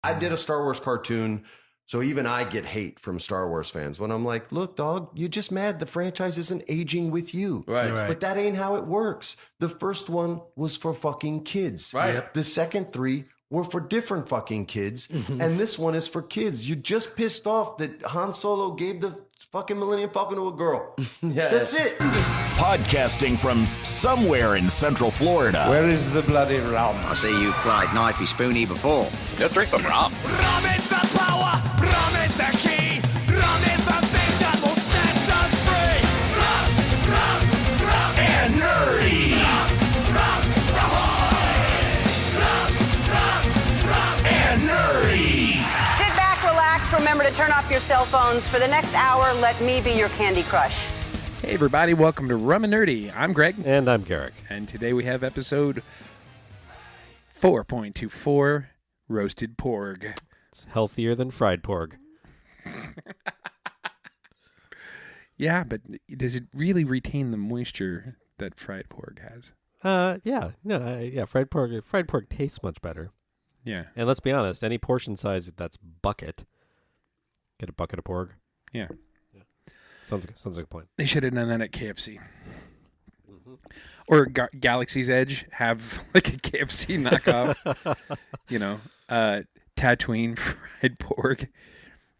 I did a Star Wars cartoon, so even I get hate from Star Wars fans when I'm like, look, dog, you're just mad the franchise isn't aging with you. Right. But that ain't how it works. The first one was for fucking kids. Right. Yep. The second 3 were for different fucking kids. And this one is for kids. You just pissed off that Han Solo gave the fucking Millennium Falcon to a girl. Yeah. That's it. Podcasting from somewhere in Central Florida. Where is the bloody rum? I see you cried knifey spoony before. Let's drink some rum. Rum is the power, rum is the key, rum is the thing that will set us free. Rum, rum, rum, And nerdy. rum, ahoy! Rum, rum, rum, And nerdy. Sit back, relax. Remember to turn off your cell phones. For the next hour, let me be your Candy Crush. Hey everybody, welcome to Rum and Nerdy. I'm Greg. And I'm Garrick. And today we have episode 4.24, Roasted Porg. It's healthier than fried porg. Yeah, but does it really retain the moisture that fried porg has? Yeah. Fried porg tastes much better. Yeah. And let's be honest, any portion size that's bucket, get a bucket of porg. Yeah. Sounds like a plan. They should have done that at KFC. Or Galaxy's Edge, have like a KFC knockoff. Tatooine fried porg.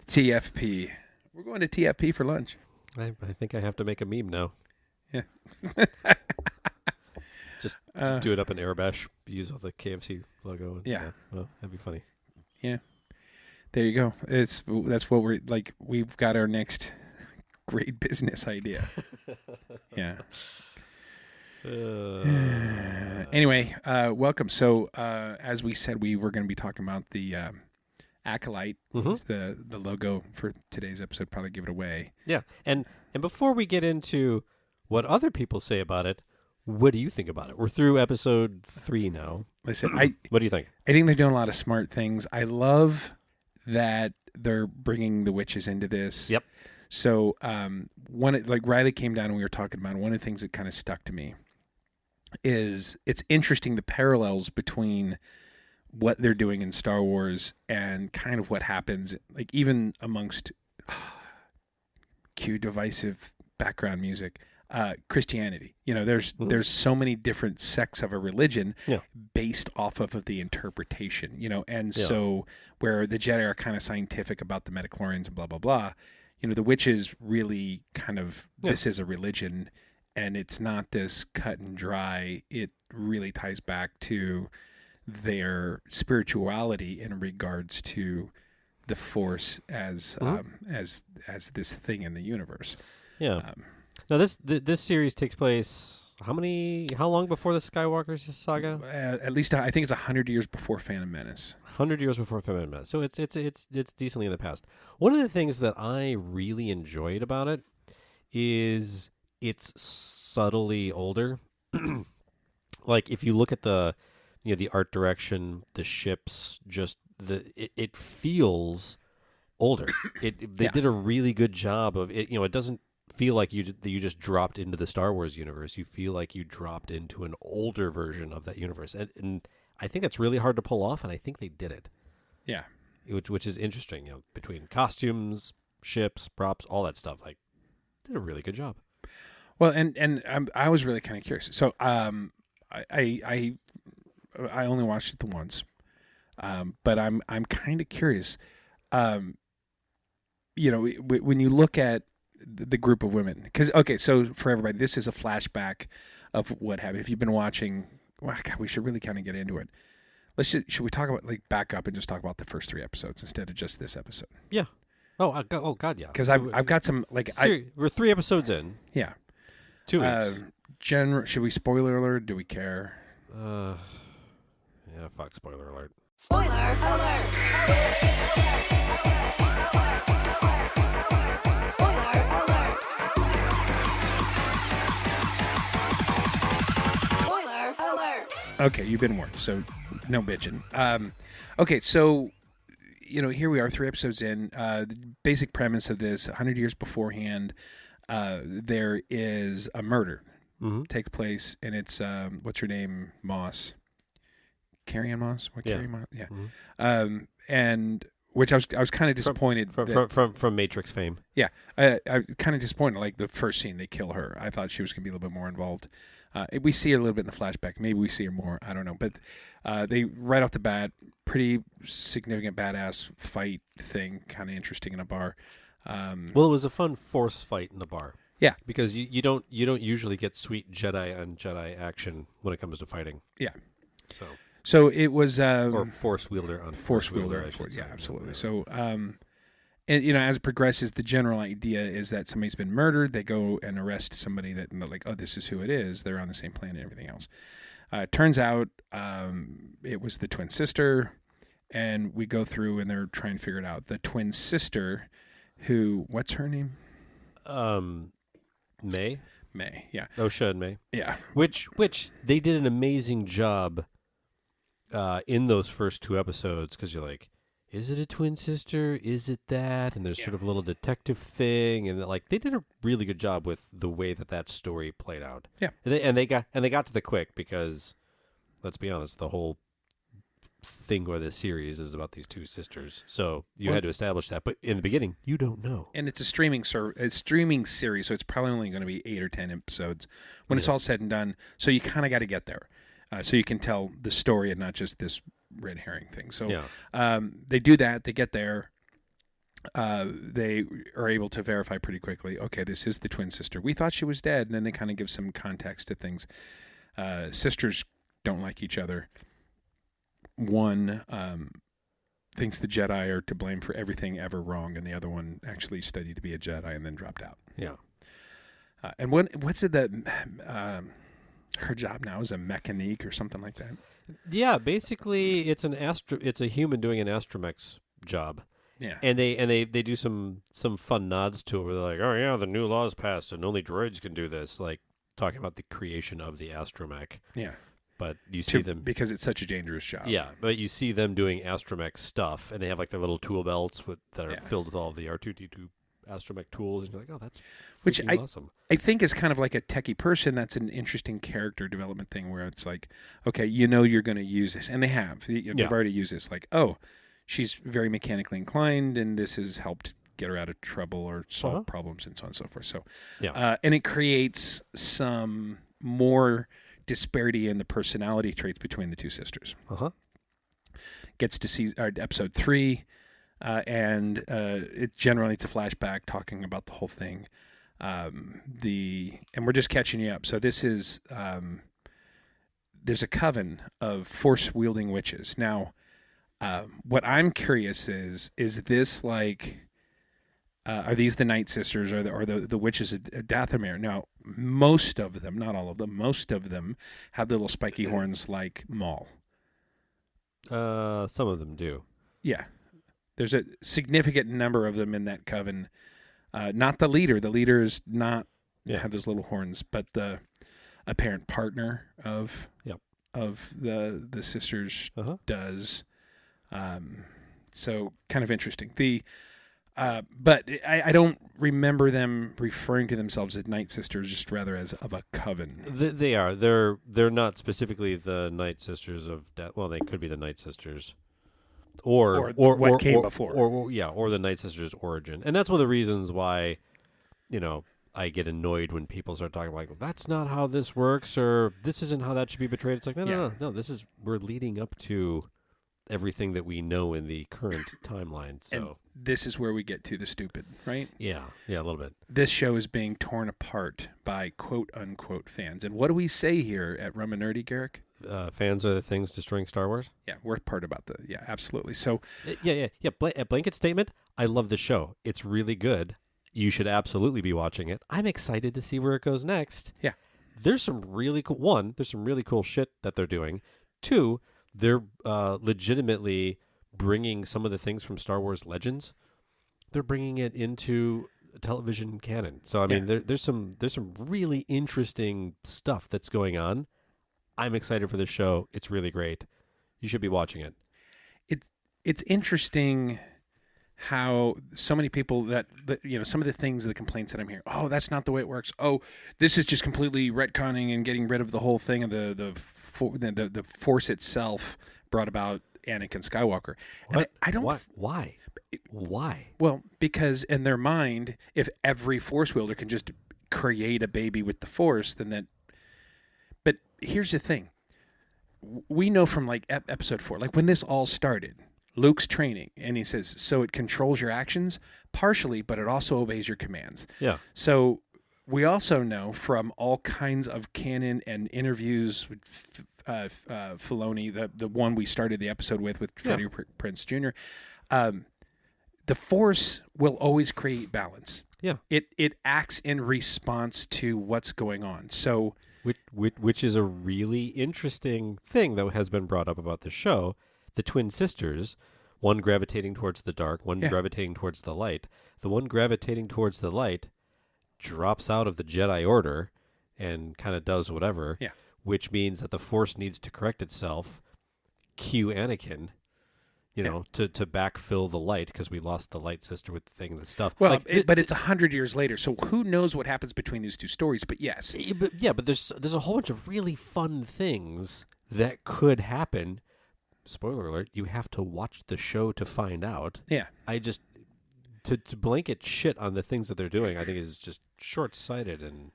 TFP. We're going to TFP for lunch. I think I have to make a meme now. Yeah. Just do it up in Airbrush, use all the KFC logo. And, Yeah. Well, that'd be funny. Yeah. There you go. That's what we're like. We've got our next great business idea. Yeah. Anyway, welcome. So, as we said, we were going to be talking about the Acolyte. The logo for today's episode. Probably give it away. Yeah. And before we get into what other people say about it, what do you think about it? We're through episode 3 now. Listen, what do you think? I think they're doing a lot of smart things. I love that they're bringing the witches into this. Yep. So, like Riley came down and we were talking about it, one of the things that kind of stuck to me is it's interesting the parallels between what they're doing in Star Wars and kind of what happens, like even amongst cue divisive background music, Christianity. There's so many different sects of a religion based off of the interpretation, and so where the Jedi are kind of scientific about the midichlorians and blah, blah, blah. The witches really kind of, this is a religion, and it's not this cut and dry. It really ties back to their spirituality in regards to the Force as this thing in the universe. Yeah. Now this series takes place how long before the Skywalker saga? At least I think it's 100 years before Phantom Menace. 100 years before Phantom Menace. So it's decently in the past. One of the things that I really enjoyed about it is it's subtly older. Like if you look at the art direction, the ships, just it feels older. They did a really good job of it. It doesn't feel like you just dropped into the Star Wars universe. You feel like you dropped into an older version of that universe, and I think that's really hard to pull off, and I think they did it. Yeah, which is interesting. Between costumes, ships, props, all that stuff, like did a really good job. Well, and I was really kind of curious. So I only watched it the once, but I'm kind of curious. When you look at the group of women, because so for everybody, this is a flashback of what happened. If you've been watching, well, God, we should really kind of get into it. Should we talk about back up and just talk about the first 3 episodes instead of just this episode? Yeah. Oh God, yeah. Because I've got some we're 3 episodes in. Yeah. 2 weeks. Should we spoiler alert? Do we care? Yeah. Fuck spoiler alert. spoiler alert. Spoiler alert. Spoiler alert. Okay, you've been warned, so no bitching. Okay, so here we are, 3 episodes in. The basic premise of this: 100 years beforehand, there is a murder take place, and it's what's her name, Moss, Carrie Ann Moss. Carrie Moss, yeah. and which I was kind of disappointed from Matrix fame. Yeah, I was kind of disappointed. Like the first scene, they kill her. I thought she was going to be a little bit more involved. We see her a little bit in the flashback. Maybe we see her more. I don't know. But they right off the bat, pretty significant badass fight thing, kind of interesting in a bar. Well, it was a fun force fight in a bar. Yeah, because you don't usually get sweet Jedi on Jedi action when it comes to fighting. Yeah. So it was or force wielder on force wielder. Yeah, absolutely. So and as it progresses, the general idea is that somebody's been murdered. They go and arrest somebody that like, oh, this is who it is. They're on the same planet and everything else. Turns out it was the twin sister, and we go through and they're trying to figure it out. The twin sister, who what's her name? May, yeah. Osha and May. Yeah. Which they did an amazing job in those first 2 episodes, because you're like, is it a twin sister? Is it that? And there's sort of a little detective thing, and like they did a really good job with the way that story played out. Yeah. And they got to the quick, because let's be honest, the whole thing or the series is about these 2 sisters, so you had to establish that. But in the beginning, you don't know. And it's a streaming series, so it's probably only going to be 8 or 10 episodes when it's all said and done. So you kind of got to get there, so you can tell the story and not just this red herring thing. So they do that. They get there. They are able to verify pretty quickly. Okay, this is the twin sister. We thought she was dead, and then they kind of give some context to things. Sisters don't like each other. One thinks the Jedi are to blame for everything ever wrong, and the other one actually studied to be a Jedi and then dropped out. Yeah. And what's it that her job now is a mechanique or something like that? Yeah, basically it's a human doing an astromech's job. Yeah. And they do some fun nods to it, where they're like, oh yeah, the new law's passed and only droids can do this, like talking about the creation of the astromech. Yeah. But you see them because it's such a dangerous job. Yeah, but you see them doing astromech stuff, and they have like their little tool belts that are filled with all of the R2-D2 astromech tools, and you're like, oh, that's awesome. I think is kind of like a techie person. That's an interesting character development thing, where it's like, okay, you're going to use this, and they have. They've already used this. Like, oh, she's very mechanically inclined, and this has helped get her out of trouble or solve problems, and so on and so forth. So, and it creates some more disparity in the personality traits between the 2 sisters. Gets to see episode 3, and it's a flashback talking about the whole thing. And we're just catching you up. So this is there's a coven of force wielding witches. Now, what I'm curious is this like? Are these the Night Sisters or the witches of Dathomir? Now, most of them, not all of them, most of them have the little spiky horns like Maul. Some of them do. Yeah. There's a significant number of them in that coven. Not the leader. The leader is not have those little horns, but the apparent partner of the sisters does. So kind of interesting. But I don't remember them referring to themselves as Night Sisters, just rather as of a coven. They are. They're not specifically the Night Sisters of Death. Well, they could be the Night Sisters, or what came before, or the Night Sisters' origin. And that's one of the reasons why, I get annoyed when people start talking like, well, that's not how this works, or this isn't how that should be portrayed. It's like, no. We're leading up to everything that we know in the current timeline. So. And this is where we get to the stupid, right? Yeah, a little bit. This show is being torn apart by quote-unquote fans. And what do we say here at Rum and Nerdy, Garrick? Fans are the things destroying Star Wars? Yeah, we're part about absolutely. So, a blanket statement, I love the show. It's really good. You should absolutely be watching it. I'm excited to see where it goes next. Yeah. There's some really cool shit that they're doing. 2, they're legitimately bringing some of the things from Star Wars Legends. They're bringing it into television canon. So I mean, there's some really interesting stuff that's going on. I'm excited for this show. It's really great. You should be watching it. It's interesting how so many people that some of the things, the complaints that I'm hearing, oh, that's not the way it works. Oh, this is just completely retconning and getting rid of the whole thing of the force itself brought about Anakin Skywalker. And What? I don't. Why? Why? Well, because in their mind, if every Force wielder can just create a baby with the Force, then that. But here's the thing: we know from like Episode 4, like when this all started, Luke's training, and he says, "So it controls your actions partially, but it also obeys your commands." Yeah. So we also know from all kinds of canon and interviews with Filoni, the one we started the episode with Freddie Prinze Jr., the Force will always create balance. Yeah. It acts in response to what's going on. So, which is a really interesting thing that has been brought up about the show. The twin sisters, one gravitating towards the dark, one gravitating towards the light. The one gravitating towards the light drops out of the Jedi Order and kind of does whatever. Yeah. Which means that the Force needs to correct itself. Cue Anakin. To backfill the light because we lost the light sister with the thing and the stuff. Well, but it's 100 years later, so who knows what happens between these two stories? But yes, but there's a whole bunch of really fun things that could happen. Spoiler alert: you have to watch the show to find out. Yeah, I just to blanket shit on the things that they're doing, I think is just short-sighted and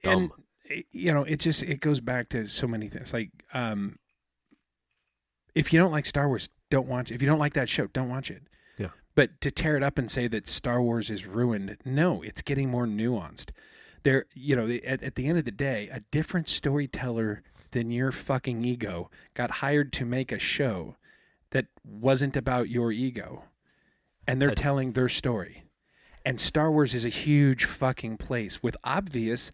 dumb. And it goes back to so many things. Like, if you don't like Star Wars, don't watch it. If you don't like that show, don't watch it. Yeah. But to tear it up and say that Star Wars is ruined, no, it's getting more nuanced. There, at the end of the day, a different storyteller than your fucking ego got hired to make a show that wasn't about your ego, and they're telling their story. And Star Wars is a huge fucking place with obviously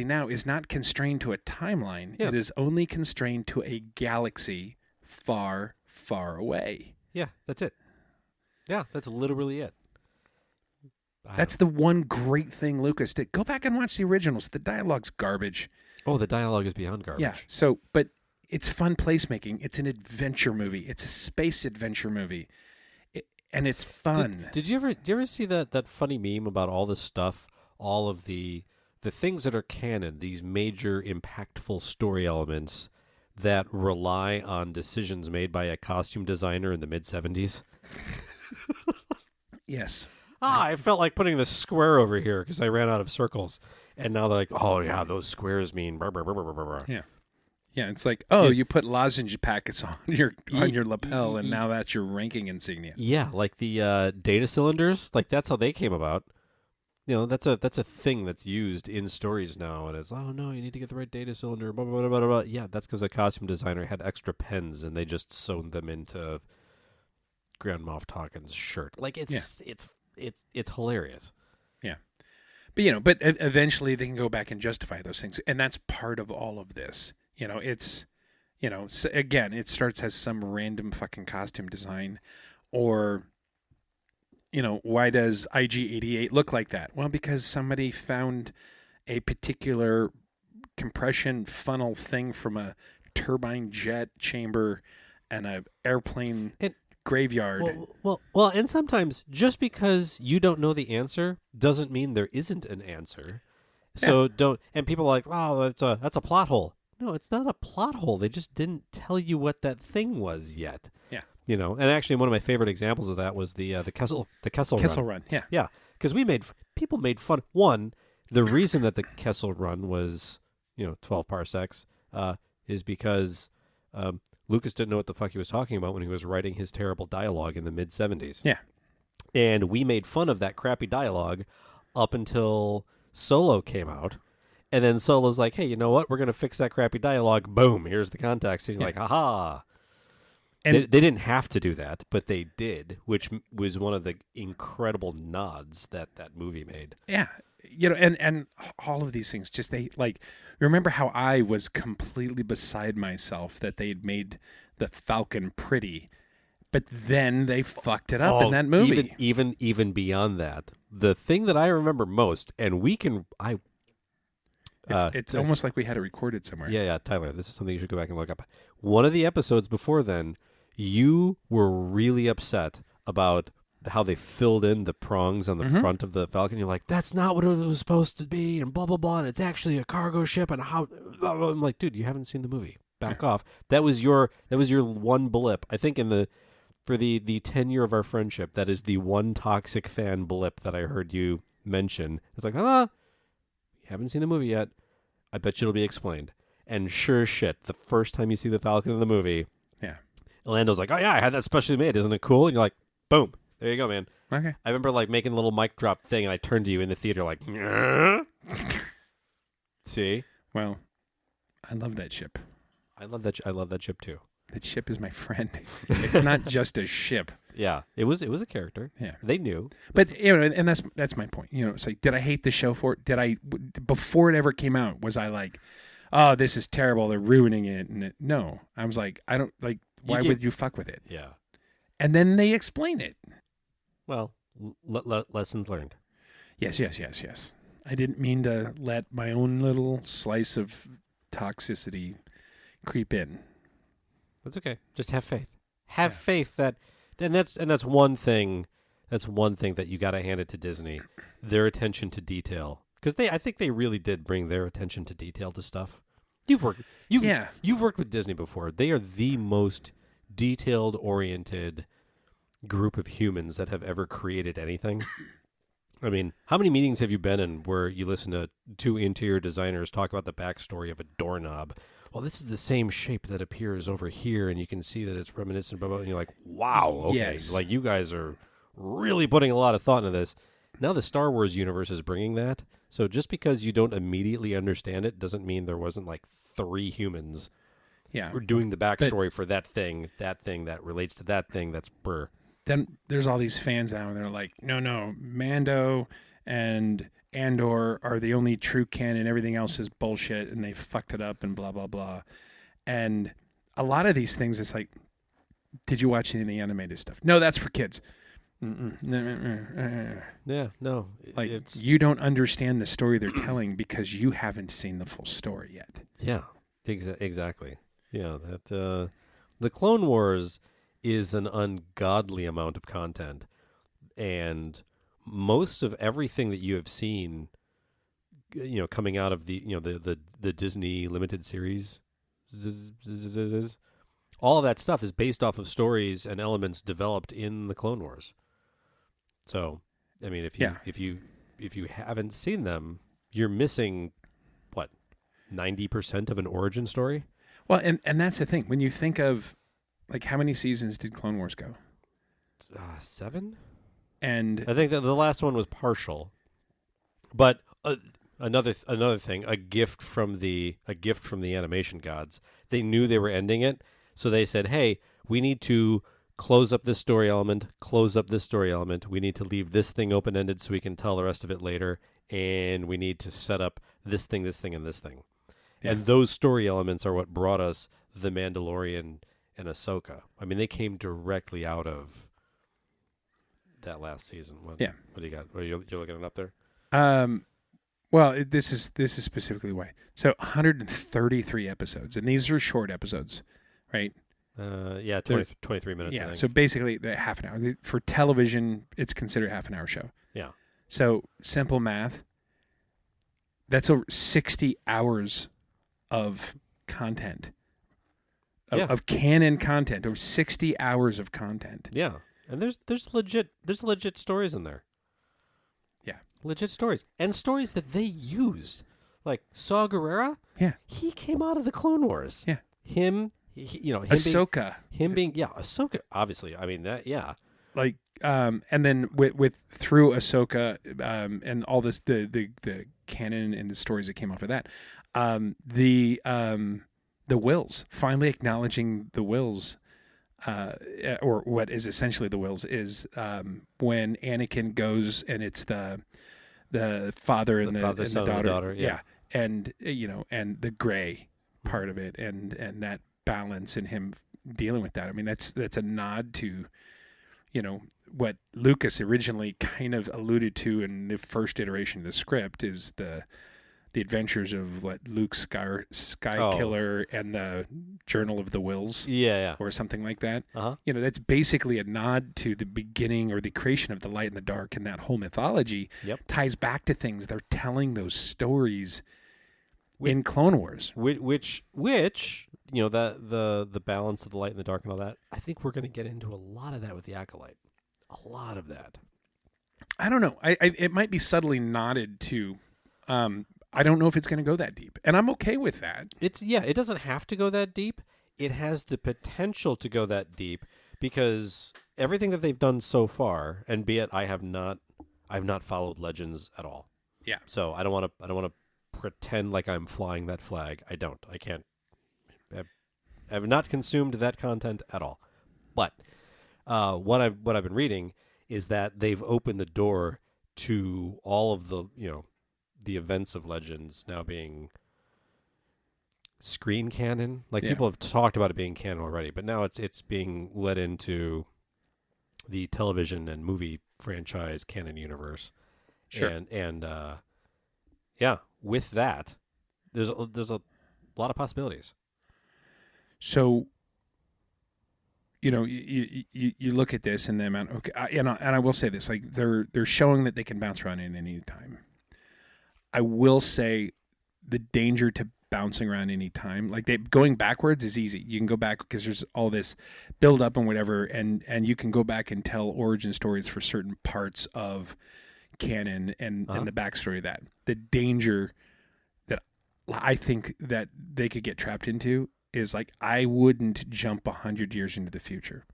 now is not constrained to a timeline. Yeah. It is only constrained to a galaxy far, far away. Yeah, that's it. Yeah, that's literally it. That's the one great thing Lucas did. Go back and watch the originals. The dialogue's garbage. Oh, the dialogue is beyond garbage. Yeah. So, but it's fun placemaking. It's an adventure movie. It's a space adventure movie, and it's fun. Did you ever see that funny meme about all this stuff, all of the things that are canon, these major impactful story elements that rely on decisions made by a costume designer in the mid-70s? Yes. I felt like putting the square over here because I ran out of circles. And now they're like, oh, yeah, those squares mean... Blah, blah, blah, blah, blah, blah. Yeah. Yeah, it's like, you put lozenge packets on your lapel, and now that's your ranking insignia. Yeah, like the data cylinders, like that's how they came about. That's a thing that's used in stories now, and it's, oh no, you need to get the right data cylinder, blah, blah, blah, blah, blah. Yeah, that's because a costume designer had extra pens, and they just sewn them into Grand Moff Tarkin's shirt. Like, it's hilarious. Yeah. But eventually they can go back and justify those things, and that's part of all of this. It's, so again, it starts as some random fucking costume design, or, why does IG-88 look like that? Well, because somebody found a particular compression funnel thing from a turbine jet chamber and a airplane graveyard. Well, and sometimes just because you don't know the answer doesn't mean there isn't an answer. So don't. And people are like, oh, that's a plot hole. No, it's not a plot hole. They just didn't tell you what that thing was yet. Yeah. And actually one of my favorite examples of that was the Kessel Run. Yeah. Yeah, because people made fun. One, the reason that the Kessel Run was 12 parsecs is because Lucas didn't know what the fuck he was talking about when he was writing his terrible dialogue in the mid-70s. Yeah. And we made fun of that crappy dialogue up until Solo came out. And then Solo's like, hey, you know what? We're going to fix that crappy dialogue. Boom, here's the context. And you're like, haha. And they didn't have to do that, but they did, which was one of the incredible nods that movie made. Yeah. And all of these things, just remember how I was completely beside myself that they'd made the Falcon pretty, but then they fucked it up in that movie. Even beyond that, the thing that I remember most, and it's almost like we had it recorded somewhere. Yeah, Tyler, this is something you should go back and look up. One of the episodes before then, you were really upset about how they filled in the prongs on the front of the Falcon. You're like, that's not what it was supposed to be, and blah, blah, blah, and it's actually a cargo ship, and how... I'm like, dude, you haven't seen the movie. Back off. That was your one blip. I think for the tenure of our friendship, that is the one toxic fan blip that I heard you mention. It's like, you haven't seen the movie yet. I bet you it'll be explained. And sure as shit, the first time you see the Falcon in the movie, Lando's like, oh yeah, I had that specially made. Isn't it cool? And you're like, boom. There you go, man. Okay. I remember like making a little mic drop thing, and I turned to you in the theater like, see? Well, I love that ship. I love that ship too. That ship is my friend. It's not just a ship. Yeah, it was a character. Yeah, they knew. But and that's my point. It's like, did I hate the show for it? Did I before it ever came out? Was I like, oh, this is terrible, they're ruining it? And no, I was like, I don't like. Why would you fuck with it? Yeah. And then they explain it. Well, lessons learned. Yes. I didn't mean to let my own little slice of toxicity creep in. That's okay. Just have faith. Have faith that, and that's one thing. That's one thing that you got to hand it to Disney. Their attention to detail, because I think they really did bring their attention to detail to stuff. You've worked with Disney before. They are the most detailed oriented group of humans that have ever created anything. I mean, how many meetings have you been in where you listen to two interior designers talk about the backstory of a doorknob? Well, this is the same shape that appears over here, and you can see that it's reminiscent, blah, blah, and you're like, wow, okay. Yes. Like, you guys are really putting a lot of thought into this. Now the Star Wars universe is bringing that. So just because you don't immediately understand it doesn't mean there wasn't, like, 3 humans who are doing the backstory for that thing that relates to that thing that's brr. Then there's all these fans out, and they're like, no, Mando and Andor are the only true canon. Everything else is bullshit, and they fucked it up and blah, blah, blah. And a lot of these things, it's like, did you watch any of the animated stuff? No, that's for kids. Yeah, no. Like, you don't understand the story they're telling because you haven't seen the full story yet. Yeah, exactly. Yeah, that the Clone Wars is an ungodly amount of content, and most of everything that you have seen, coming out of the Disney limited series, all of that stuff is based off of stories and elements developed in the Clone Wars. So, I mean, if you haven't seen them, you're missing 90% of an origin story. Well, and that's the thing. When you think of, like, how many seasons did Clone Wars go? 7. And I think that the last one was partial, but another thing, a gift from the animation gods. They knew they were ending it, so they said, "Hey, we need to close up this story element. We need to leave this thing open ended so we can tell the rest of it later, and we need to set up this thing, and this thing." Yeah. And those story elements are what brought us The Mandalorian and Ahsoka. I mean, they came directly out of that last season. What do you got? You're looking it up there? Well, this is specifically why. So 133 episodes, and these are short episodes, right? 23 minutes. Yeah, I think. so basically half an hour. For television, it's considered a half an hour show. Yeah. So simple math, that's over 60 hours of content, of canon content, over 60 hours of content. Yeah. And there's legit stories in there. Yeah. Legit stories. And stories that they used. Like Saw Gerrera. Yeah. He came out of the Clone Wars. Yeah. Ahsoka. Ahsoka, obviously. I mean, that, yeah. Like, and then with through Ahsoka, and all this, the canon and the stories that came off of that, the wills, finally acknowledging the wills, or what is essentially the wills, is when Anakin goes and it's the father and the daughter, yeah. And and the gray part of it, and that balance and him dealing with that. I mean, that's a nod to what Lucas originally kind of alluded to in the first iteration of the script, is the adventures of Luke Skykiller and the Journal of the Wills, or something like that. That's basically a nod to the beginning or the creation of the light and the dark, and that whole mythology ties back to things. They're telling those stories in Clone Wars. Which you know, the balance of the light and the dark and all that. I think we're going to get into a lot of that with the Acolyte. A lot of that. I don't know. It might be subtly nodded to. I don't know if it's going to go that deep, and I'm okay with that. It doesn't have to go that deep. It has the potential to go that deep because everything that they've done so far, and be it I've not followed Legends at all. Yeah. So I don't want to pretend like I'm flying that flag. I don't. I can't. I've not consumed that content at all. But what I've been reading is that they've opened the door to all of the the events of Legends now being screen canon. Like people have talked about it being canon already, but now it's being led into the television and movie franchise canon universe. Sure. And with that, there's a lot of possibilities. So, you look at this and the amount. Okay, and I will say this: like they're showing that they can bounce around in any time. I will say the danger to bouncing around any time, like going backwards is easy. You can go back because there's all this build up and whatever, and you can go back and tell origin stories for certain parts of canon and the backstory of that. The danger that I think that they could get trapped into is like I wouldn't jump 100 years into the future.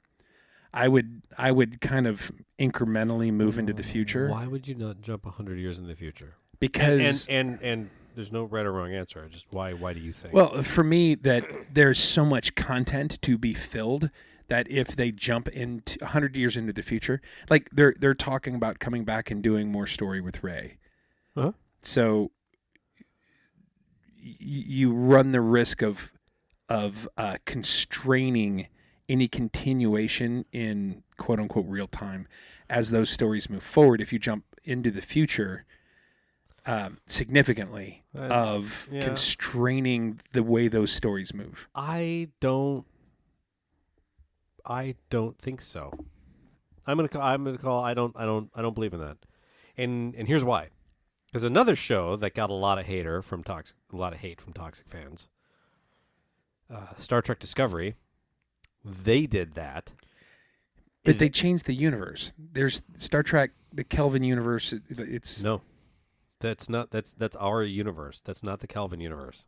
I would kind of incrementally move into the future. Why would you not jump 100 years in the future? Because and there's no right or wrong answer. Just why do you think? Well, for me, that there's so much content to be filled that if they jump into 100 years into the future, like they're talking about coming back and doing more story with Rey. Uh-huh. So you run the risk of constraining any continuation in quote unquote real time as those stories move forward. If you jump into the future. Significantly of constraining the way those stories move. I don't think so. I'm gonna call. I don't believe in that. And here's why. There's another show that got a lot of hate from toxic fans. Star Trek Discovery. They did that. But they changed the universe. There's Star Trek, the Kelvin universe. It's no. That's our universe. That's not the Kelvin universe.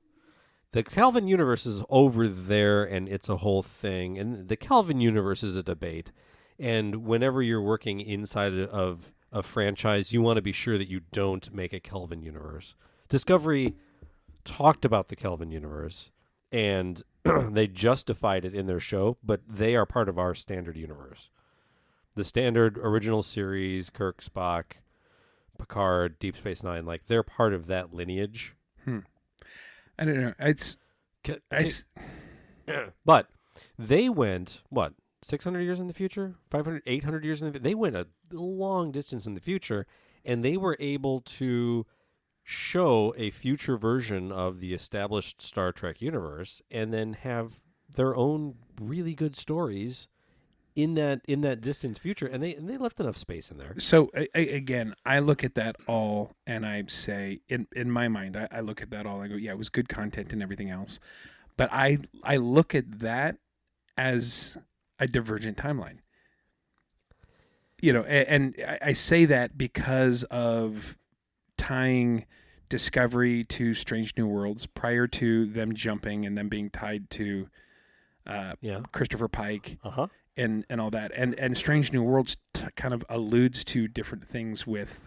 The Kelvin universe is over there, and it's a whole thing. And the Kelvin universe is a debate. And whenever you're working inside of a franchise, you want to be sure that you don't make a Kelvin universe. Discovery talked about the Kelvin universe, and they justified it in their show, but they are part of our standard universe. The standard original series, Kirk, Spock, Picard, Deep Space Nine, like they're part of that lineage. I don't know. But they went, 600 years in the future? 500, 800 years in the They went a long distance in the future, and they were able to show a future version of the established Star Trek universe and then have their own really good stories in that distant future, and they left enough space in there. So again, I look at that all, and I say, in my mind, I look at that all, and I go, yeah, it was good content and everything else, but I look at that as a divergent timeline. And I say that because of tying Discovery to Strange New Worlds prior to them jumping and them being tied to Christopher Pike. Uh-huh. And all that, and Strange New Worlds kind of alludes to different things with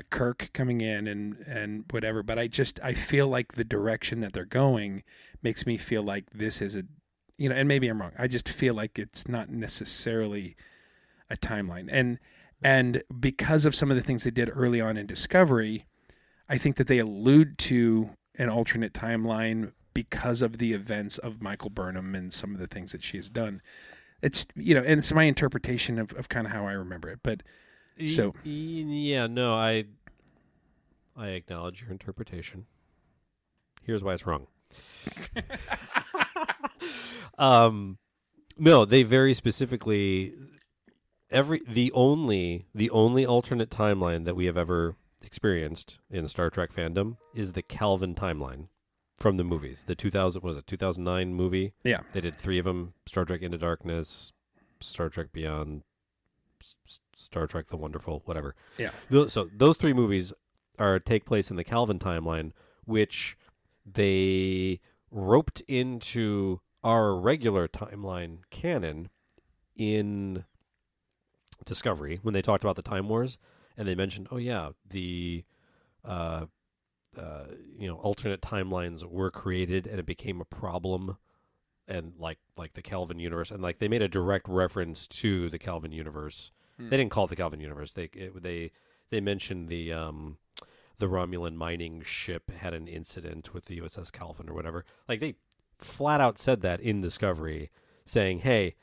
Kirk coming in and whatever. But I feel like the direction that they're going makes me feel like this is and maybe I'm wrong. I just feel like it's not necessarily a timeline, and because of some of the things they did early on in Discovery, I think that they allude to an alternate timeline because of the events of Michael Burnham and some of the things that she has done. It's, and it's my interpretation of kind of how I remember it. But so. Yeah, no, I acknowledge your interpretation. Here's why it's wrong. No, they very specifically, the only alternate timeline that we have ever experienced in the Star Trek fandom is the Calvin timeline from the movies. The 2009 movie. Yeah. They did 3 of them: Star Trek Into Darkness, Star Trek Beyond, Star Trek The Wonderful, whatever. Yeah. So those 3 movies take place in the Calvin timeline, which they roped into our regular timeline canon in Discovery when they talked about the Time Wars, and they mentioned, oh yeah, the alternate timelines were created and it became a problem, and like the Kelvin universe, and like they made a direct reference to the Kelvin universe. They didn't call it the Kelvin universe. They mentioned the Romulan mining ship had an incident with the USS Calvin or whatever. Like they flat out said that in Discovery, saying, hey,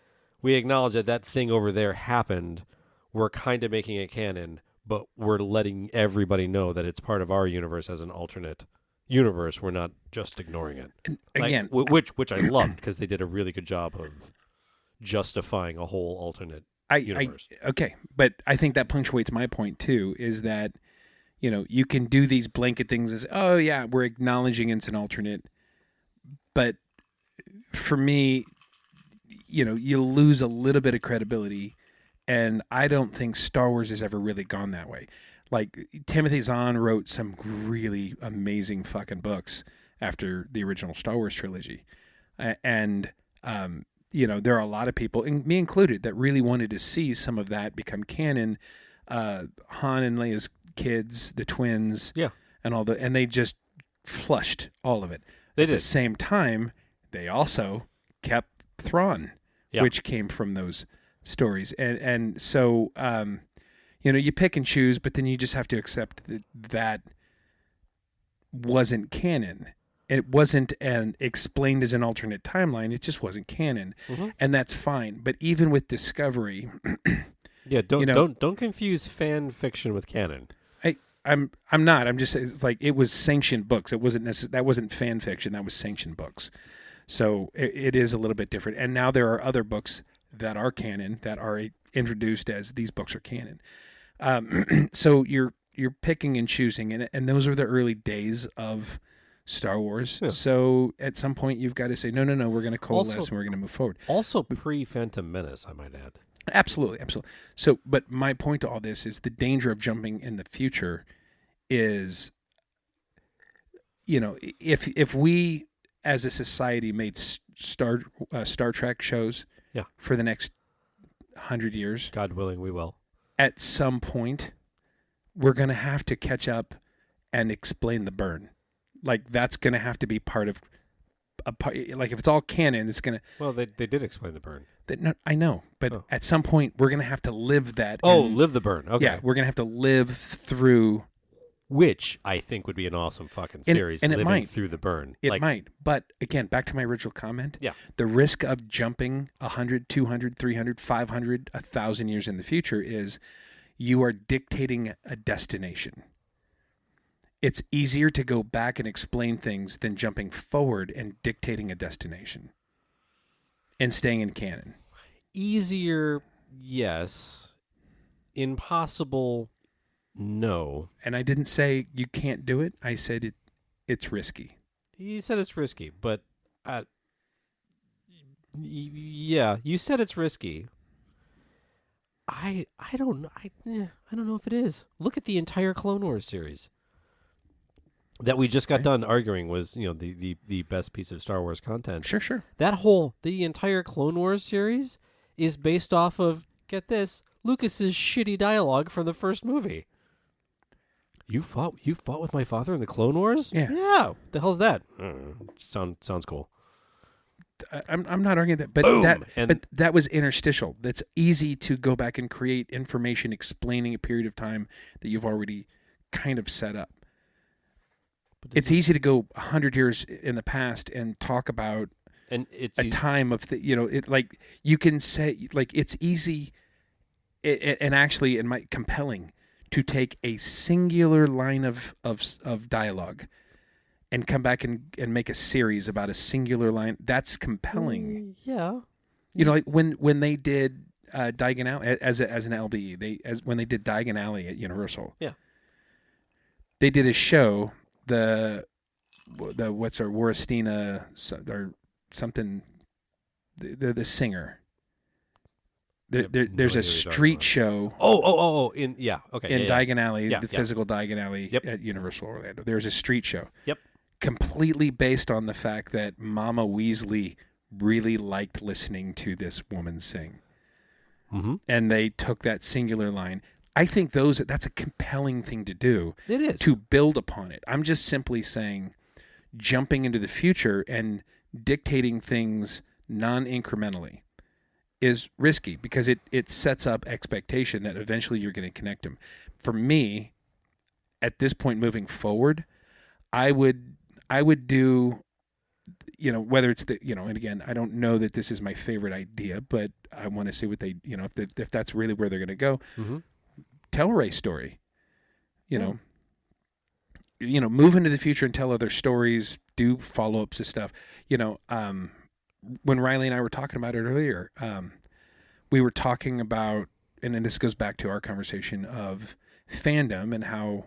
we acknowledge that thing over there happened. We're kind of making it canon, but we're letting everybody know that it's part of our universe as an alternate universe. We're not just ignoring it. And again, which I loved, because they did a really good job of justifying a whole alternate universe. Okay, but I think that punctuates my point too, is that, you can do these blanket things as, oh yeah, we're acknowledging it's an alternate, but for me, you lose a little bit of credibility, and I don't think Star Wars has ever really gone that way. Like, Timothy Zahn wrote some really amazing fucking books after the original Star Wars trilogy. And, there are a lot of people, and me included, that really wanted to see some of that become canon. Han and Leia's kids, the twins, and they just flushed all of it. They At did. the same time, they also kept Thrawn, which came from those stories. And so, you pick and choose, but then you just have to accept that wasn't canon. It wasn't explained as an alternate timeline. It just wasn't canon, and that's fine. But even with Discovery, don't confuse fan fiction with canon. I'm not. I'm just, it's like, it was sanctioned books. It wasn't that wasn't fan fiction. That was sanctioned books. So it is a little bit different. And now there are other books that are canon, that are introduced as these books are canon. So you're picking and choosing, and those are the early days of Star Wars. Yeah. So at some point you've got to say, no, we're going to coalesce and we're going to move forward. Also pre-Phantom Menace, I might add. Absolutely. So, but my point to all this is the danger of jumping in the future is, if we as a society made Star Trek shows for the next 100 years, God willing, we will. At some point, we're going to have to catch up and explain the burn. Like, that's going to have to be part of like, if it's all canon, it's going to... Well, they did explain the burn. No, I know, but at some point, we're going to have to live that. Live the burn. Okay. Yeah, we're going to have to live through... Which I think would be an awesome fucking series, and living it might. through the burn. It might. But again, back to my original comment. Yeah. The risk of jumping 100, 200, 300, 500, 1,000 years in the future is you are dictating a destination. It's easier to go back and explain things than jumping forward and dictating a destination and staying in canon. Easier, yes. Impossible, no. And I didn't say you can't do it. I said it's risky. You said it's risky, but yeah, you said it's risky. I don't know if it is. Look at the entire Clone Wars series that we just got done arguing was, the best piece of Star Wars content. Sure. The entire Clone Wars series is based off of, get this, Lucas's shitty dialogue from the first movie. You fought with my father in the Clone Wars? Yeah. Yeah. What the hell's that? Sounds cool. I'm not arguing that, but Boom! but that was interstitial. That's easy to go back and create information explaining a period of time that you've already kind of set up. It's easy to go 100 years in the past and talk about time of it, like, you can say, like, it's easy and actually it might compelling to take a singular line of dialogue and come back and make a series about a singular line. That's compelling. Yeah. Like when they did Diagon Alley as an LBE, when they did Diagon Alley at Universal. Yeah. they did a show, the what's her Woristina or something, the singer. There's a street show. In Diagon Alley, Yeah, the yeah. physical Diagon Alley Yep. at Universal Orlando. There's a street show. Yep. Completely based on the fact that Mama Weasley really liked listening to this woman sing. Mm-hmm. And they took that singular line. I think that's a compelling thing to do. It is. To build upon it. I'm just simply saying jumping into the future and dictating things non-incrementally is risky because it sets up expectation that eventually you're going to connect them. For me, at this point moving forward, I would do, whether it's and again, I don't know that this is my favorite idea, but I want to see what they, if that's really where they're going to go. Mm-hmm. Tell Ray's story, move into the future and tell other stories, do follow-ups of stuff. When Riley and I were talking about it earlier, we were talking about, and then this goes back to our conversation of fandom and how,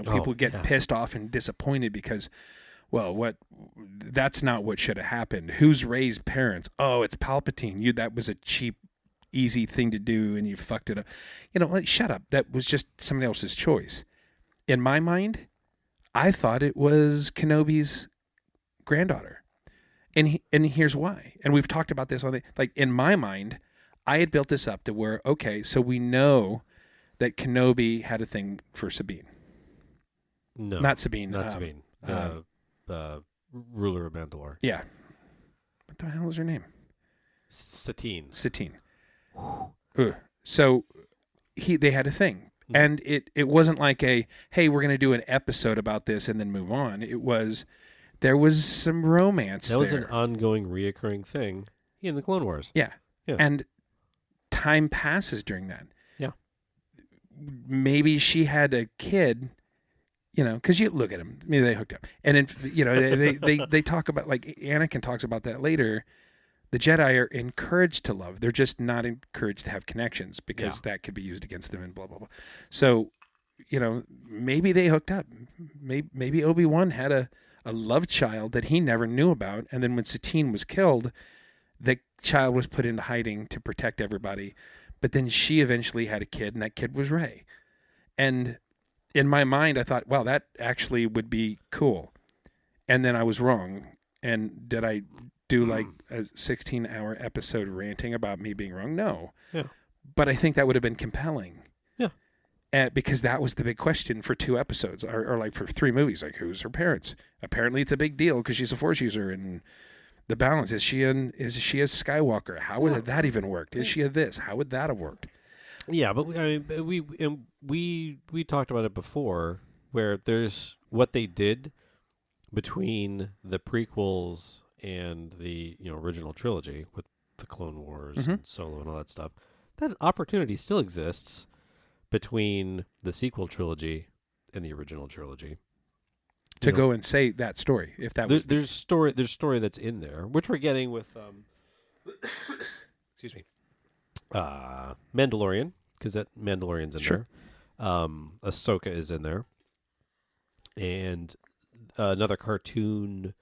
people get pissed off and disappointed because, that's not what should have happened. Who's Ray's parents? Oh, it's Palpatine. That was a cheap, easy thing to do and you fucked it up. Shut up. That was just somebody else's choice. In my mind, I thought it was Kenobi's granddaughter. And here's why. And we've talked about this in my mind, I had built this up to where, okay, so we know that Kenobi had a thing for Sabine. No. Not Sabine. Not Sabine. The ruler of Mandalore. Yeah. What the hell is her name? Satine. So they had a thing. Mm-hmm. And it wasn't like hey, we're going to do an episode about this and then move on. There was some romance there. That was an ongoing, reoccurring thing in the Clone Wars. Yeah. And time passes during that. Yeah. Maybe she had a kid, because you look at them. Maybe they hooked up. And then, they talk about, Anakin talks about that later. The Jedi are encouraged to love. They're just not encouraged to have connections because that could be used against them and blah, blah, blah. So, maybe they hooked up. Maybe Obi-Wan had a love child that he never knew about. And then when Satine was killed, the child was put into hiding to protect everybody. But then she eventually had a kid, and that kid was Rey. And in my mind, I thought, wow, that actually would be cool. And then I was wrong. And did I do a 16-hour episode ranting about me being wrong? No. Yeah. But I think that would have been compelling. Yeah. Because that was the big question for 2 episodes, or for 3 movies. Who's her parents? Apparently, it's a big deal because she's a Force user, and the balance is she a Skywalker? How would that even worked? Is she a this? How would that have worked? Yeah, but we talked about it before, where there's what they did between the prequels and the original trilogy with the Clone Wars and Solo and all that stuff. That opportunity still exists between the sequel trilogy and the original trilogy to go and say that story, if that was there's story that's in there, which we're getting with excuse me, Mandalorian, because that Mandalorian's in there. Ahsoka is in there, and another cartoon,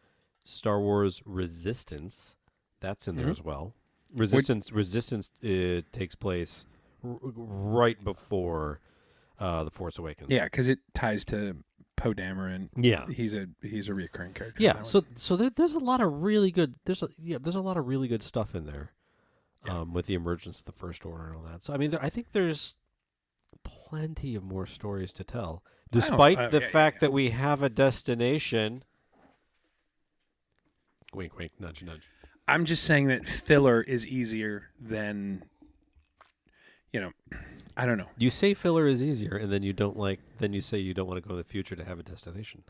Star Wars Resistance, that's in there as well. Resistance takes place right before The Force Awakens. Yeah, because it ties to Poe Dameron. Yeah, he's a reoccurring character. Yeah, so there's a lot of really good there's a lot of really good stuff in there, with the emergence of the First Order and all that. So I mean, I think there's plenty of more stories to tell, despite the fact that we have a destination. Wink, wink, nudge, nudge. I'm just saying that filler is easier than, I don't know. You say filler is easier, and then you say you don't want to go in the future to have a destination.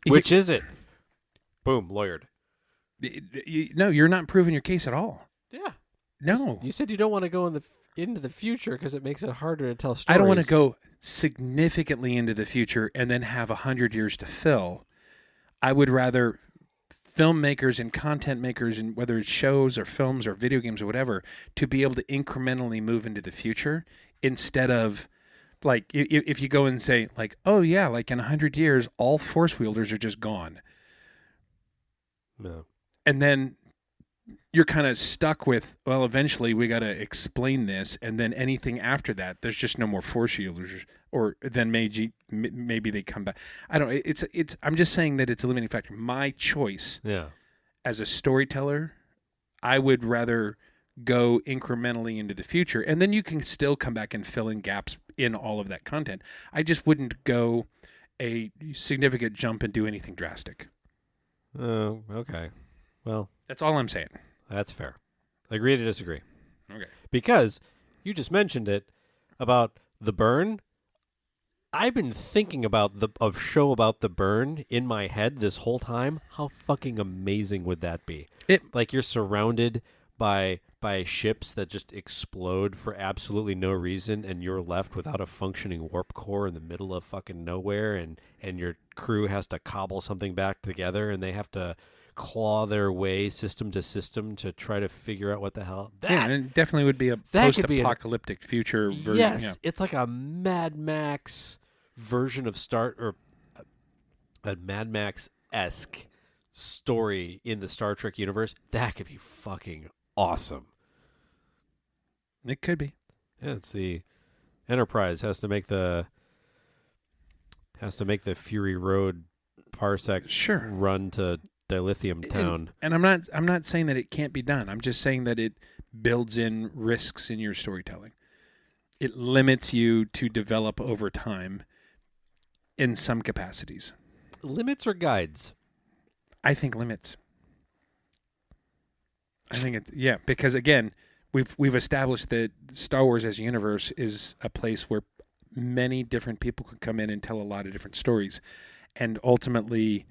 Which is it? Boom, lawyered. No, you're not proving your case at all. Yeah. No. You said you don't want to go into the future because it makes it harder to tell stories. I don't want to go significantly into the future and then have 100 years to fill. I would rather filmmakers and content makers, and whether it's shows or films or video games or whatever, to be able to incrementally move into the future instead of like if you go and say like, oh yeah, like in 100 years, all force wielders are just gone. No. And then you're kind of stuck with, well, eventually we got to explain this, and then anything after that, there's just no more force wielders, or then maybe they come back. I don't. It's. I'm just saying that it's a limiting factor. My choice, as a storyteller, I would rather go incrementally into the future, and then you can still come back and fill in gaps in all of that content. I just wouldn't go a significant jump and do anything drastic. Oh, okay. Well, that's all I'm saying. That's fair. Agree to disagree. Okay. Because you just mentioned it about The Burn. I've been thinking about a show about The Burn in my head this whole time. How fucking amazing would that be? Like you're surrounded by ships that just explode for absolutely no reason, and you're left without a functioning warp core in the middle of fucking nowhere, and your crew has to cobble something back together, and they have to claw their way system to system to try to figure out what the hell. Yeah, it definitely would be a post-apocalyptic future version. Yes, it's like a Mad Max version of a Mad Max-esque story in the Star Trek universe. That could be fucking awesome. It could be. Yeah, it's the Enterprise has to make the Fury Road parsec run to Dilithium Town. And I'm not saying that it can't be done. I'm just saying that it builds in risks in your storytelling. It limits you to develop over time in some capacities. Limits or guides? I think limits. I think it's because again, we've established that Star Wars as a universe is a place where many different people can come in and tell a lot of different stories, and ultimately,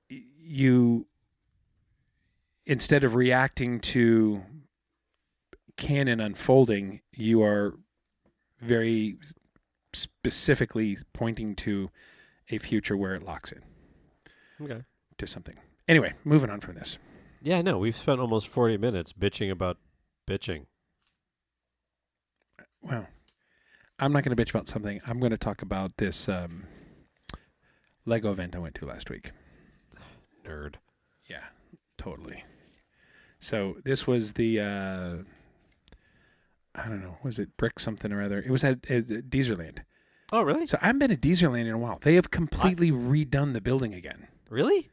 you, instead of reacting to canon unfolding, you are very specifically pointing to a future where it locks in. Okay. To something. Anyway, moving on from this. Yeah, no, we've spent almost 40 minutes bitching about bitching. Well, I'm not going to bitch about something. I'm going to talk about this Lego event I went to last week. Nerd. Yeah, totally. So this was the, I don't know, was it Brick something or other? It was at Deezerland. Oh, really? So I haven't been to Deezerland in a while. They have completely redone the building again. Really?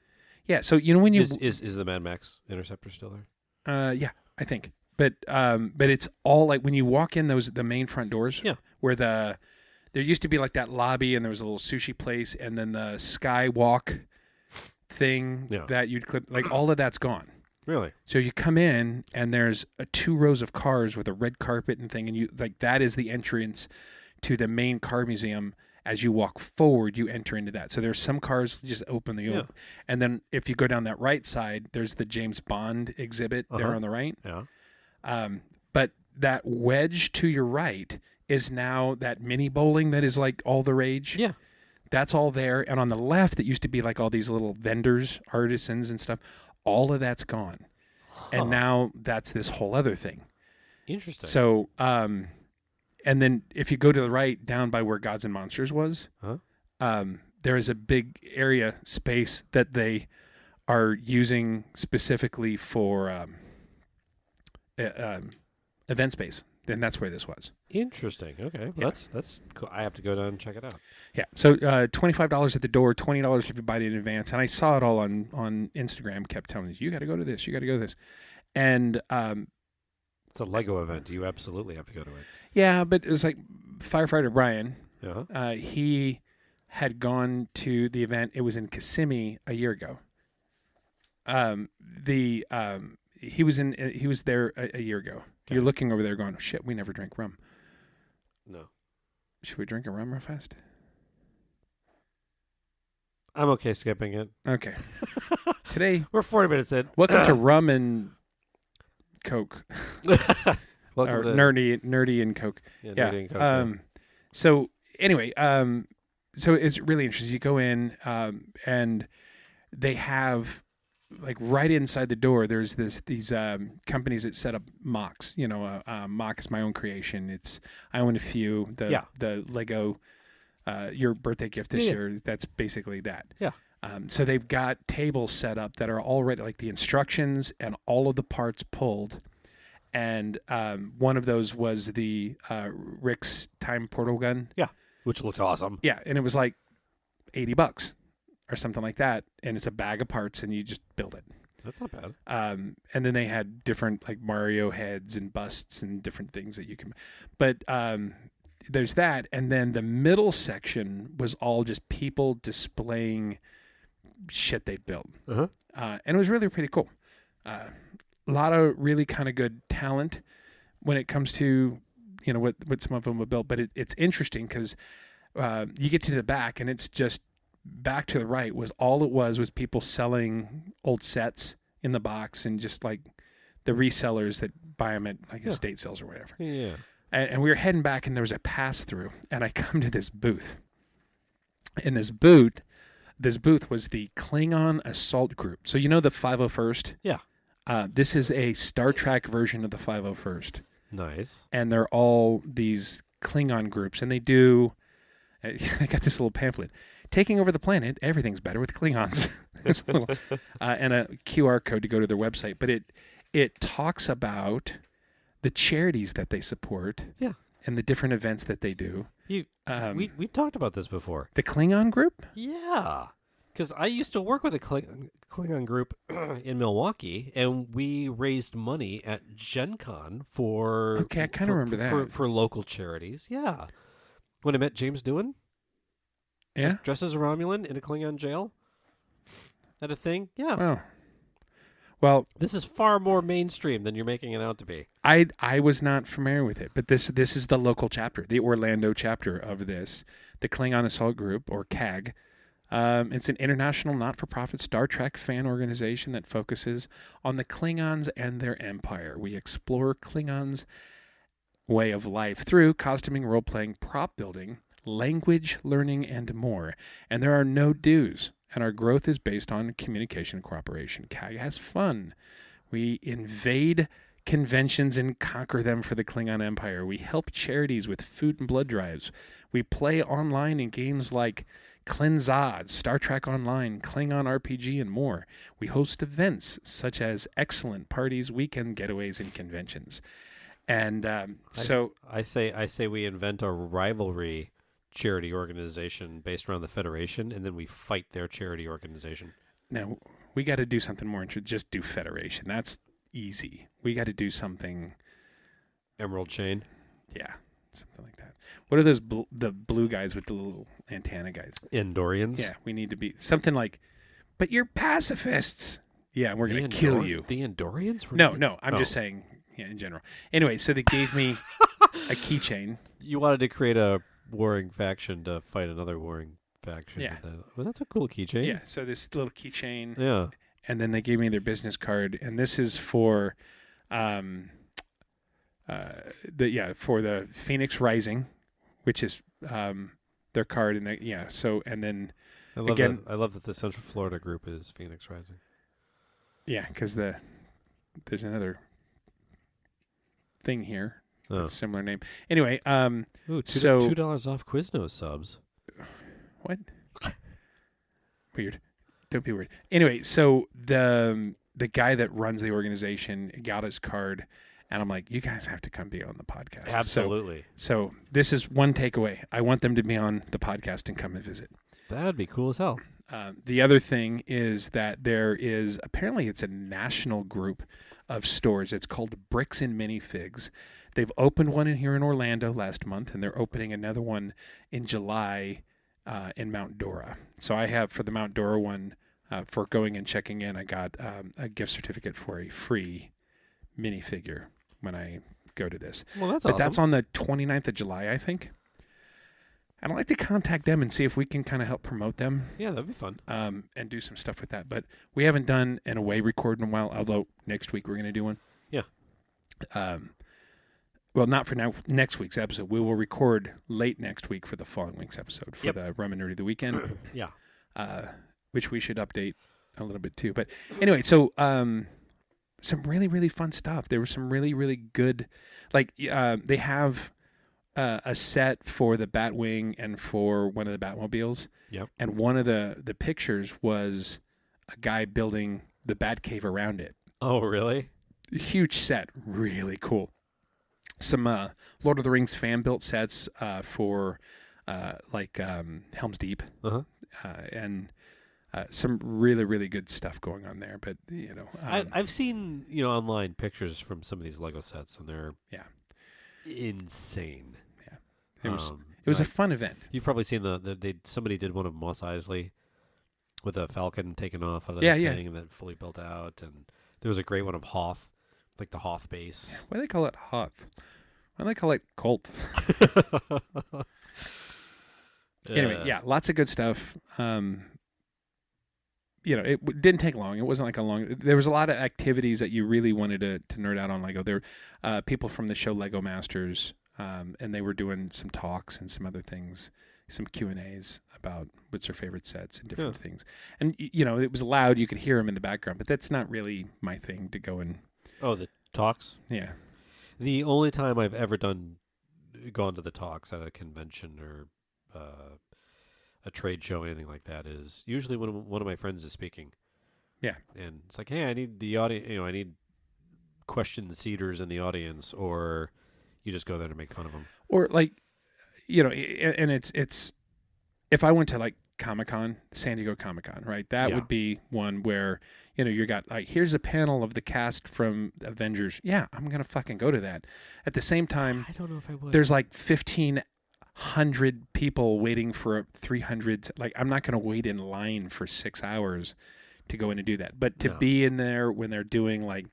Yeah, so you know when you is the Mad Max Interceptor still there? Yeah, I think. But it's all like when you walk in the main front doors. Yeah. Where there used to be like that lobby and there was a little sushi place and then the skywalk thing that you'd clip, like all of that's gone. Really? So you come in and there's 2 rows of cars with a red carpet and thing, and you like that is the entrance to the main car museum. As you walk forward, you enter into that. So there's some cars just open and then if you go down that right side, there's the James Bond exhibit there on the right. Yeah. But that wedge to your right is now that mini bowling that is like all the rage. Yeah. That's all there. And on the left, it used to be like all these little vendors, artisans and stuff. All of that's gone. And now that's this whole other thing. Interesting. So, and then if you go to the right, down by where Gods and Monsters was, there is a big area space that they are using specifically for event space. And that's where this was. Interesting. Okay. Well, that's cool. I have to go down and check it out. Yeah. So $25 at the door, $20 if you buy it in advance. And I saw it all on Instagram, kept telling me, you got to go to this, you got to go to this. And it's a Lego event. You absolutely have to go to it. Yeah, but it was like Firefighter Brian. Uh-huh. He had gone to the event. It was in Kissimmee a year ago. He was there a year ago. Okay. You're looking over there going, oh, shit, we never drank rum. No. Should we drink a rum real fast? I'm okay skipping it. Okay. Today we're 40 minutes in. Welcome to Rum and Coke. Welcome to nerdy and Coke. Yeah. Nerdy and Coke, So anyway, so it's really interesting. You go in, and they have like right inside the door, there's these companies that set up mocks. Mock is my own creation. I own a few. The Lego, your birthday gift this year. That's basically that. Yeah. So they've got tables set up that are already like the instructions and all of the parts pulled. And one of those was the Rick's time portal gun. Yeah, which looked awesome. Yeah, and it was like $80 or something like that. And it's a bag of parts, and you just build it. That's not bad. And then they had different like Mario heads and busts and different things that you can. But there's that, and then the middle section was all just people displaying shit they built, and it was really pretty cool. A lot of really kind of good talent when it comes to what some of them have built. But it's interesting because you get to the back, and it's just back to the right was all it was people selling old sets in the box, and just like the resellers that buy them at like estate sales or whatever. Yeah. And we were heading back, and there was a pass through, and I come to this booth. In this booth was the Klingon Assault Group. So the 501st? Yeah. This is a Star Trek version of the 501st. Nice. And they're all these Klingon groups, and they do. I got this little pamphlet. Taking over the planet, everything's better with Klingons. And a QR code to go to their website. But it talks about the charities that they support, and the different events that they do. We talked about this before. The Klingon group? Yeah, because I used to work with a Klingon group in Milwaukee, and we raised money at Gen Con for... Okay, I kind of remember that. For local charities, yeah. When I met James Doohan, dressed as a Romulan in a Klingon jail, that a thing? Yeah. Oh. Well, this is far more mainstream than you're making it out to be. I was not familiar with it, but this is the local chapter, the Orlando chapter of this, the Klingon Assault Group, or CAG. It's an international not-for-profit Star Trek fan organization that focuses on the Klingons and their empire. We explore Klingons' way of life through costuming, role-playing, prop building, language learning, and more. And there are no dues. And our growth is based on communication and cooperation. CAG has fun. We invade conventions and conquer them for the Klingon Empire. We help charities with food and blood drives. We play online in games like Klinzad, Star Trek Online, Klingon RPG, and more. We host events such as excellent parties, weekend getaways, and conventions. And I say we invent a rivalry charity organization based around the Federation, and then we fight their charity organization. Now, we got to do something more than just do Federation. That's easy. We got to do something... Emerald Chain? Yeah, something like that. What are those the blue guys with the little antenna guys? Endorians? Yeah, we need to be... Something like, but you're pacifists. Yeah, we're going to kill you. The Endorians? No, I'm just saying, in general. Anyway, so they gave me a keychain. You wanted to create a warring faction to fight another warring faction. Yeah. Well, that's a cool keychain. Yeah, so this little keychain. Yeah. And then they gave me their business card, and this is for the Phoenix Rising, which is their card, and I love that the Central Florida group is Phoenix Rising. Yeah, because there's another thing here. With a similar name. Anyway, $2 off Quiznos subs. What? Weird. Don't be weird. Anyway, so the guy that runs the organization got his card, and I'm like, you guys have to come be on the podcast. Absolutely. So this is one takeaway. I want them to be on the podcast and come and visit. That would be cool as hell. The other thing is that there is, apparently it's a national group of stores. It's called Bricks and Minifigs. They've opened one here in Orlando last month, and they're opening another one in July in Mount Dora. So I have, for the Mount Dora one, for going and checking in, I got a gift certificate for a free minifigure when I go to this. Well, that's awesome. But that's on the 29th of July, I think. And I'd like to contact them and see if we can kind of help promote them. Yeah, that'd be fun. And do some stuff with that. But we haven't done an away record in a while, although next week we're going to do one. Yeah. Well, not for now. Next week's episode. We will record late next week for the following week's episode for the Rum and Nerdy of the Weekend. Yeah. Which we should update a little bit too. But anyway, so some really, really fun stuff. There was some really, really good, like they have a set for the Batwing and for one of the Batmobiles. Yep. And one of the pictures was a guy building the Batcave around it. Oh, really? Huge set, really cool. Some Lord of the Rings fan built sets for Helm's Deep, and some really, really good stuff going on there. But I've seen online pictures from some of these Lego sets, and they're insane. Yeah, it was a fun event. You've probably seen somebody did one of Mos Eisley with a Falcon taken off out of Yeah, the yeah. thing and then fully built out, and there was a great one of Hoth, like the Hoth base. Why do they call it Hoth? Why do they call it Colt? Anyway, yeah, lots of good stuff. It didn't take long. It wasn't like a long. There was a lot of activities that you really wanted to nerd out on Lego. There were people from the show Lego Masters, and they were doing some talks and some other things, some Q&As about what's their favorite sets and different things. And it was loud. You could hear them in the background, but that's not really my thing to go and. Oh, the talks? Yeah. The only time I've ever gone to the talks at a convention or a trade show, anything like that, is usually when one of my friends is speaking. Yeah. And it's like, hey, I need the audience, I need question seaters in the audience, or you just go there to make fun of them. Or and it's if I went to like Comic-Con, San Diego Comic-Con, right? That would be one where, you got like, here's a panel of the cast from Avengers. Yeah, I'm going to fucking go to that. At the same time, I don't know if I would. There's like 1,500 people waiting for a 300. Like, I'm not going to wait in line for 6 hours to go in and do that. But to be in there when they're doing like,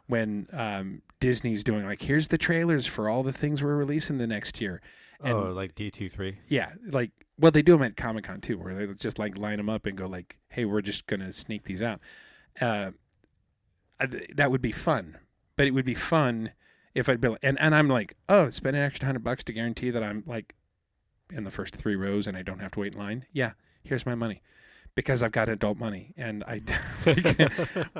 when Disney's doing like, here's the trailers for all the things we're releasing the next year. And, like D23? Yeah, like, well, they do them at Comic-Con too, where they just like line them up and go like, hey, we're just going to sneak these out. That would be fun. But it would be fun if I'd be like, and I'm like, oh, spend an extra $100 to guarantee that I'm like in the first 3 rows and I don't have to wait in line. Yeah, here's my money. Because I've got adult money, and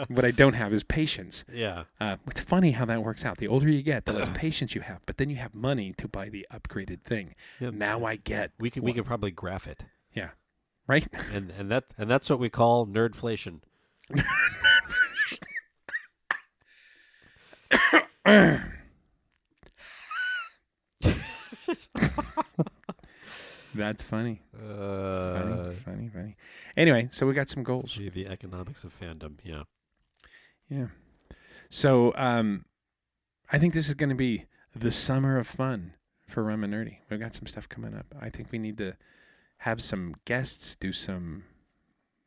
what I don't have is patience. Yeah. It's funny how that works out. The older you get, the less patience you have, but then you have money to buy the upgraded thing. Yeah. Now I get. We could probably graph it. Yeah. Right. And that's what we call nerdflation. That's funny. Funny. Anyway, so we got some goals. The economics of fandom, yeah. Yeah. So I think this is going to be the summer of fun for Rum and Nerdy. We've got some stuff coming up. I think we need to have some guests, do some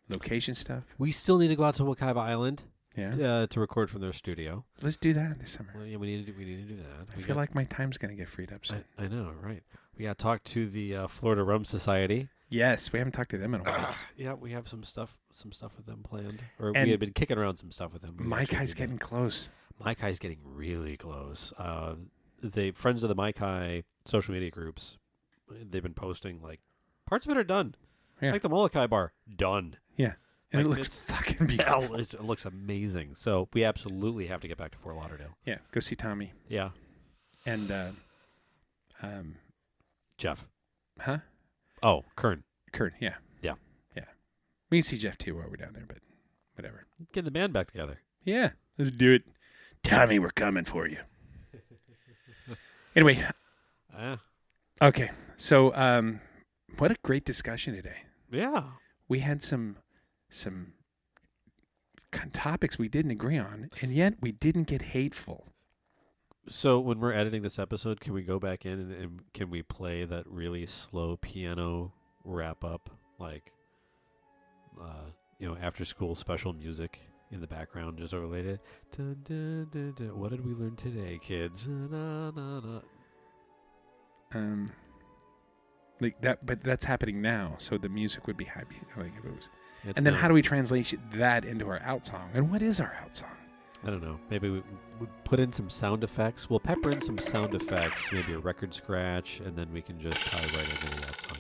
location stuff. We still need to go out to Wakaiba Island. Yeah. To record from their studio. Let's do that this summer. Well, yeah, we need to do that. I feel like my time's going to get freed up soon. I know, right? We got to talk to the Florida Rum Society. Yes, we haven't talked to them in a while. Yeah, we have some stuff with them planned, or we had been kicking around some stuff with them. Maikai's getting close. Maikai's getting really close. The friends of the Maikai social media groups, they've been posting like parts of it are done. Yeah. Like the Molokai bar, done. Yeah. And like, it looks fucking beautiful. It looks amazing. So we absolutely have to get back to Fort Lauderdale. Yeah, go see Tommy. Yeah. And Jeff. Huh? Oh, Kern, yeah. Yeah. Yeah. We can see Jeff too while we're down there, but whatever. Get the band back together. Yeah. Let's do it. Tommy, we're coming for you. Anyway. Okay. So what a great discussion today. Yeah. We had some topics we didn't agree on, and yet we didn't get hateful. So when we're editing this episode, can we go back in and can we play that really slow piano wrap up, like, after school special music in the background, just related? Dun, dun, dun, dun. What did we learn today, kids? Na, na, na. Like that, but that's happening now, so the music would be happy. Like if it was. It's and then not. how do we translate that into our out song? And what is our out song? I don't know. Maybe we put in some sound effects. We'll pepper in some sound effects, maybe a record scratch, and then we can just tie right into the out song.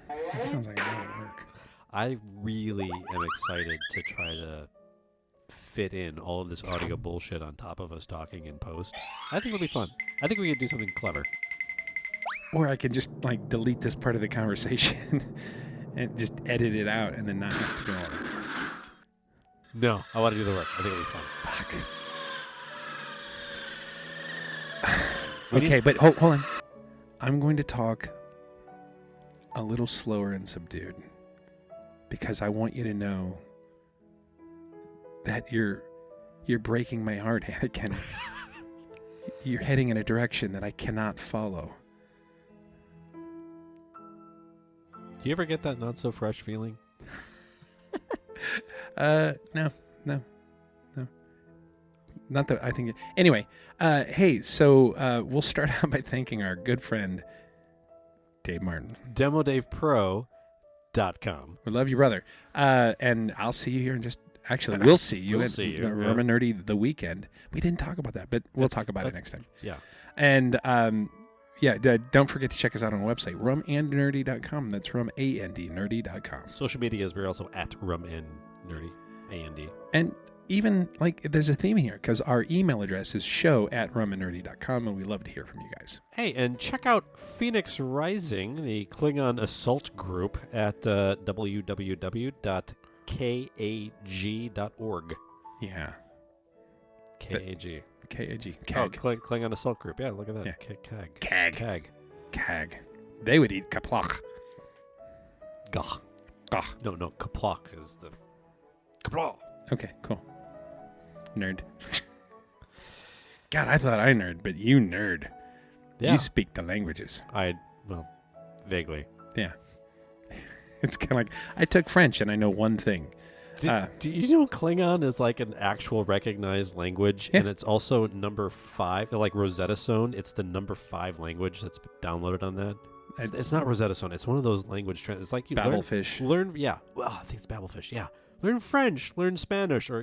That sounds like a lot of work. I really am excited to try to fit in all of this audio bullshit on top of us talking in post. I think it'll be fun. I think we could do something clever. Or I can just like delete this part of the conversation and just edit it out and then not have to do all that work. No, I want to do the work. I think it'll be fun. Fuck. Okay, but hold on. I'm going to talk a little slower and subdued because I want you to know that you're breaking my heart, Anakin. You're heading in a direction that I cannot follow. Do you ever get that not so fresh feeling? No. Not that I think. Anyway, hey, so we'll start out by thanking our good friend Dave Martin. DemoDavePro.com. We love you, brother. And I'll see you here in just. Actually, we'll see you at the Rum and Nerdy the weekend. We didn't talk about that, but we'll talk about it next time. Yeah. And don't forget to check us out on our website, rumandnerdy.com. That's rumandnerdy.com. Social medias, we're also at rumandnerdy, A-N-D. And even, like, there's a theme here, because our email address is show@rumandnerdy.com, and we love to hear from you guys. Hey, and check out Phoenix Rising, the Klingon assault group, at www.kag.org. Yeah. KAG. KAG. Oh, Klingon assault group. Yeah, look at that. Yeah. KAG. CAG. They would eat kaplach. Gah. Gah. No, kaplach is the... Kaplach. Okay, cool. Nerd. God, I thought I nerd, but you nerd. Yeah. You speak the languages. Vaguely. Yeah. It's kind of like, I took French and I know one thing. Do you know Klingon is like an actual recognized language, and it's also number 5, like Rosetta Stone. It's the number 5 language that's downloaded on that. It's not Rosetta Stone. It's one of those language it's like you Babelfish. Learn. Yeah. Well, I think it's Babelfish. Yeah. Learn French. Learn Spanish, or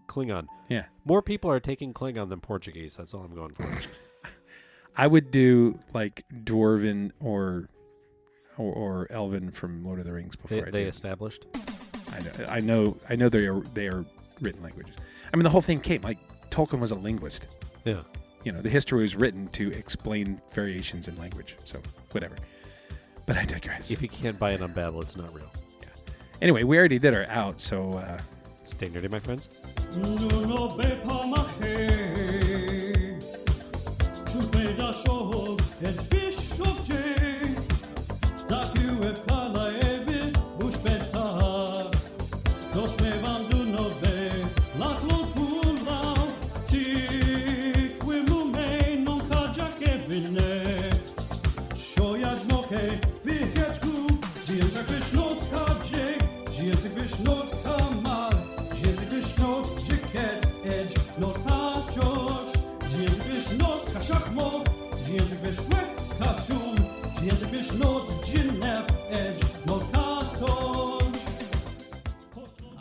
Klingon. Yeah. More people are taking Klingon than Portuguese. That's all I'm going for. I would do like Dwarven or Elven from Lord of the Rings before they established. I know they are written languages. I mean, the whole thing came like Tolkien was a linguist. Yeah. The history was written to explain variations in language. So whatever. But I digress. If you can't buy it on Babel, it's not real. Yeah. Anyway, we already did our out, so stay nerdy, my friends.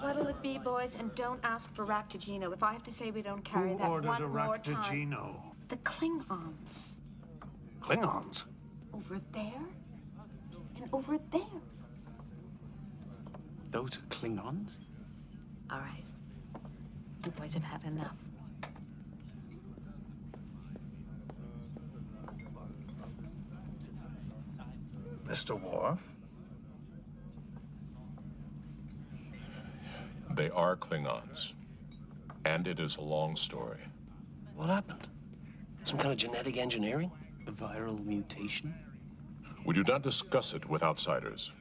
What'll it be, boys? And don't ask for Ractigino. If I have to say we don't carry that one more time. The Klingons. Klingons? Over there and over there. Those are Klingons? All right. You boys have had enough. Mr. Worf? They are Klingons. And it is a long story. What happened? Some kind of genetic engineering? A viral mutation? We do not discuss it with outsiders.